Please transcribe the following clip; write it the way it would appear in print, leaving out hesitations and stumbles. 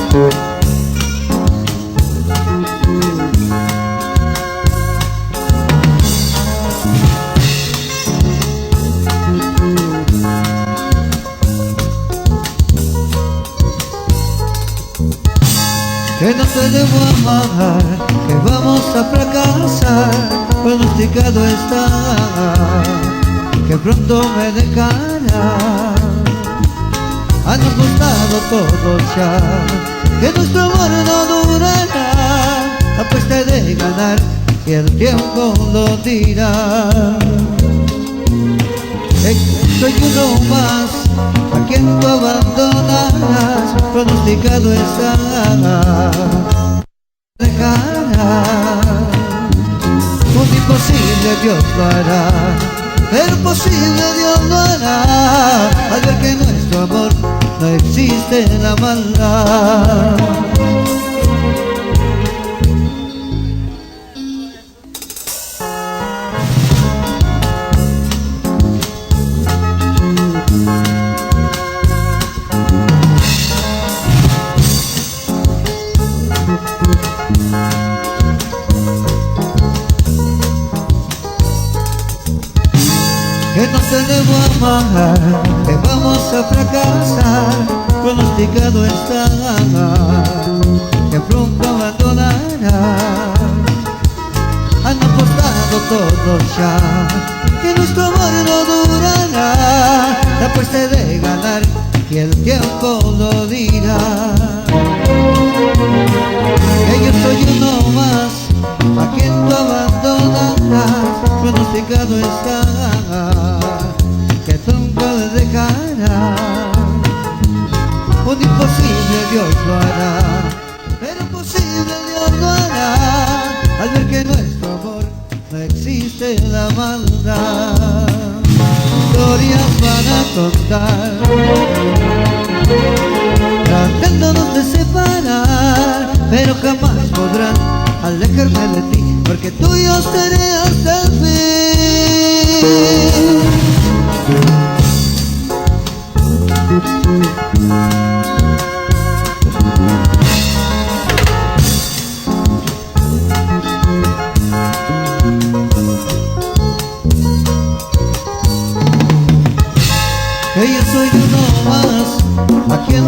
Que no te debo amar, que vamos a fracasar, pronosticado está, que pronto me dejará. Han apostado todos ya, que nuestro amor no durará, apuesta de ganar y el tiempo lo dirá. Soy uno más a quien tú abandonarás, pronosticado está, dejará. Un imposible Dios lo hará, el posible Dios lo hará, al ver que nuestro amor no existe la maldad. Que no te debo amar, que vamos a fracasar, pronosticado está, que pronto abandonará. Han apostado todos ya, que nuestro amor no durará, la apuesta de ganar y el tiempo lo dirá. Que yo soy uno más a quien tú abandonarás, pronosticado está, que nunca me dejará. Un imposible Dios lo hará, pero posible Dios lo hará, al ver que nuestro amor no existe la maldad. Historias van a contar, tratándonos de separar, pero jamás podrán alejarme de ti, porque tuyo seré hasta el fin. Que yo soy uno más a quien